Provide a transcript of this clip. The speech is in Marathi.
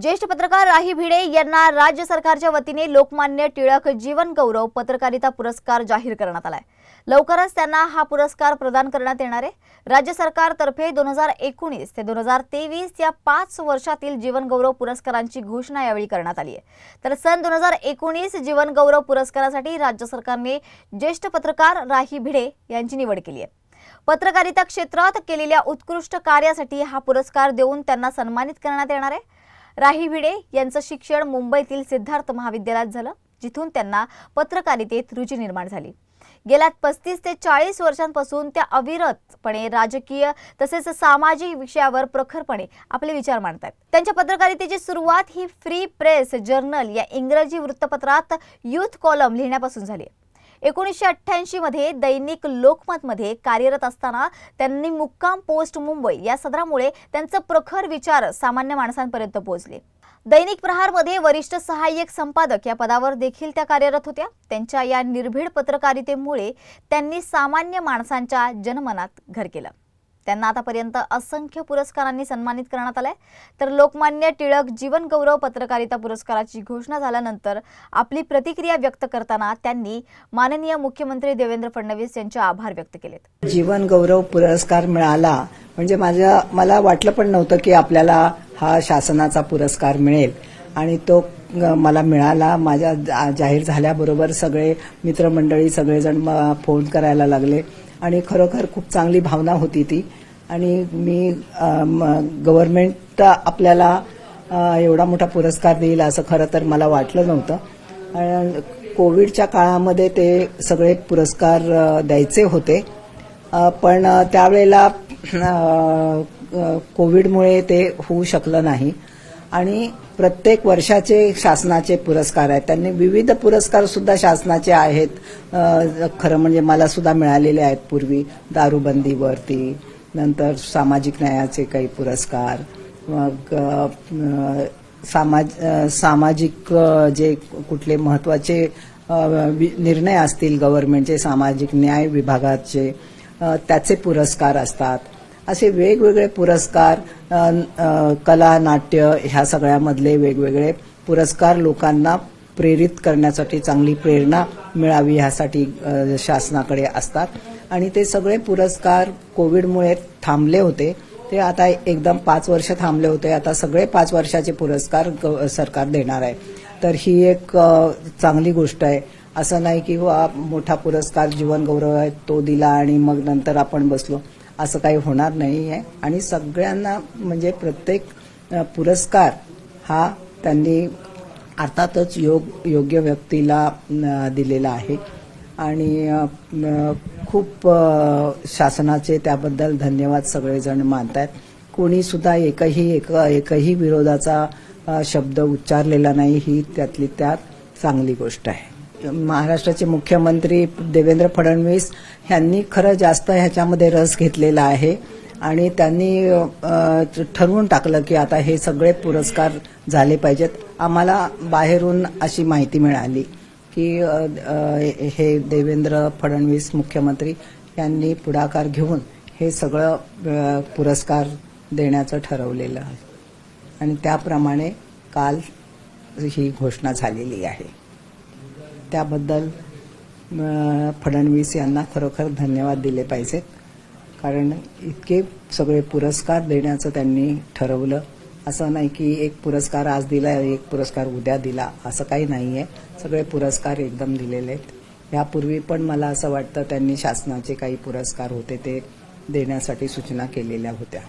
ज्येष्ठ पत्रकार राही भिडे यांना राज्य सरकारच्या वतीने लोकमान्य टिळक जीवन गौरव पत्रकारिता पुरस्कार जाहीर करण्यात आलाय। लवकरच त्यांना हा पुरस्कार प्रदान करण्यात येणार आहे। राज्य सरकारतर्फे 2019 ते 2023 या 5 वर्षातील जीवन गौरव पुरस्कारांची घोषणा यावेळी करण्यात आली आहे। तर सन 2019 जीवन गौरव पुरस्कारासाठी राज्य सरकारने ज्येष्ठ पत्रकार राही भिडे यांची निवड केली आहे। पत्रकारिता क्षेत्रात केलेल्या उत्कृष्ट कार्यासाठी हा पुरस्कार देऊन त्यांना सन्मानित करण्यात येणार आहे। राही भिडे यांचं शिक्षण मुंबईतील सिद्धार्थ महाविद्यालयात झालं, जिथून त्यांना पत्रकारितेत रुची निर्माण झाली। गेल्या 35 ते 40 वर्षांपासून त्या अविरतपणे राजकीय तसेच सामाजिक विषयावर प्रखरपणे आपले विचार मांडतात। त्यांच्या पत्रकारितेची सुरुवात ही फ्री प्रेस जर्नल या इंग्रजी वृत्तपत्रात यूथ कॉलम लिहिण्यापासून झाली। 1988 मध्ये दैनिक लोकमत मध्ये कार्यरत असताना त्यांनी मुक्काम पोस्ट मुंबई या सदरामुळे त्यांचे प्रखर विचार सामान्य माणसांपर्यंत पोहोचले। दैनिक प्रहार मध्ये वरिष्ठ सहाय्यक संपादक या पदावर देखील त्या कार्यरत होत्या। त्यांच्या या निर्भीड पत्रकारितेमुळे त्यांनी सामान्य माणसांच्या जनमनात घर केलं। त्यांना आतापर्यंत असंख्य पुरस्कारांनी सन्मानित करण्यात आले। तर लोकमान्य टिळक जीवन गौरव पत्रकारिता पुरस्काराची घोषणा झाल्यानंतर आपली प्रतिक्रिया व्यक्त करताना त्यांनी माननीय मुख्यमंत्री देवेंद्र फडणवीस यांचे आभार व्यक्त केलेत। जीवन गौरव पुरस्कार मिळाला म्हणजे मला वाटलं पण नव्हतं की आपल्याला हा शासनाचा पुरस्कार मिळेल आणि तो मला मिळाला। माझ्या जाहीर झाल्याबरोबर सगळे मित्रमंडळी सगळेजण फोन करायला लागले आणि खरोखर खूप चांगली भावना होती ती। आणि मी गव्हर्नमेंट आपल्याला एवढा मोठा पुरस्कार देईल असं खरं तर मला वाटलं नव्हतं। कोविडच्या काळामध्ये ते सगळे पुरस्कार द्यायचे होते, पण त्यावेळेला कोविडमुळे ते होऊ शकलं नाही आणि प्रत्येक वर्षाचे शासनाचे पुरस्कार आहेत। त्यांनी विविध पुरस्कार सुद्धा शासनाचे आहेत, खरं म्हणजे मला सुद्धा मिळालेले आहेत पूर्वी, दारूबंदीवरती, नंतर सामाजिक न्यायाचे काही पुरस्कार, मग सामाजिक जे कुठले महत्वाचे निर्णय असतील गव्हर्नमेंटचे सामाजिक न्याय विभागाचे त्याचे पुरस्कार असतात। असे वेगवेगळे पुरस्कार, कला नाट्य ह्या सगळ्यामधले वेगवेगळे पुरस्कार लोकांना प्रेरित करण्यासाठी, चांगली प्रेरणा मिळावी ह्यासाठी शासनाकडे असतात। आणि ते सगळे पुरस्कार कोविडमुळे थांबले होते, ते आता एकदम 5 वर्ष थांबले होते। आता सगळे 5 वर्षाचे पुरस्कार सरकार देणार आहे। तर ही एक चांगली गोष्ट आहे। असं नाही की मोठा पुरस्कार जीवन गौरव आहे तो दिला आणि मग नंतर आपण बसलो, असं काही होणार नाही आहे। आणि सगळ्यांना म्हणजे प्रत्येक पुरस्कार हा त्यांनी अर्थातच योग्य व्यक्तीला दिलेला आहे आणि खूप शासनाचे त्याबद्दल धन्यवाद सगळेजण मानतात। कोणी सुद्धा एकही विरोधाचा शब्द उच्चारलेला नाही, ही त्यातली त्यात चांगली गोष्ट आहे। महाराष्ट्राचे मुख्यमंत्री देवेंद्र फडणवीस यांनी खरं जास्त ह्याच्यामध्ये रस घेतलेला आहे आणि त्यांनी ठरवून टाकलं की आता हे सगळे पुरस्कार झाले पाहिजेत। आम्हाला बाहेरून अशी माहिती मिळाली की हे देवेंद्र फडणवीस मुख्यमंत्री यांनी पुढाकार घेऊन हे सगळं पुरस्कार देण्याचं ठरवलेलं आहे आणि त्याप्रमाणे काल ही घोषणा झालेली आहे। त्याबद्दल फडणवीस यांना खरोखर धन्यवाद दिले पाहिजेत, कारण इतके सगळे पुरस्कार देण्याचं त्यांनी ठरवलं। असं नाही की एक पुरस्कार आज दिला, एक पुरस्कार उद्या दिला, असं काही नाहीये। सगळे पुरस्कार एकदम दिलेले आहेत। यापूर्वी पण मला असं वाटतं त्यांनी शासनाचे काही पुरस्कार होते ते देण्यासाठी सूचना केलेल्या होत्या।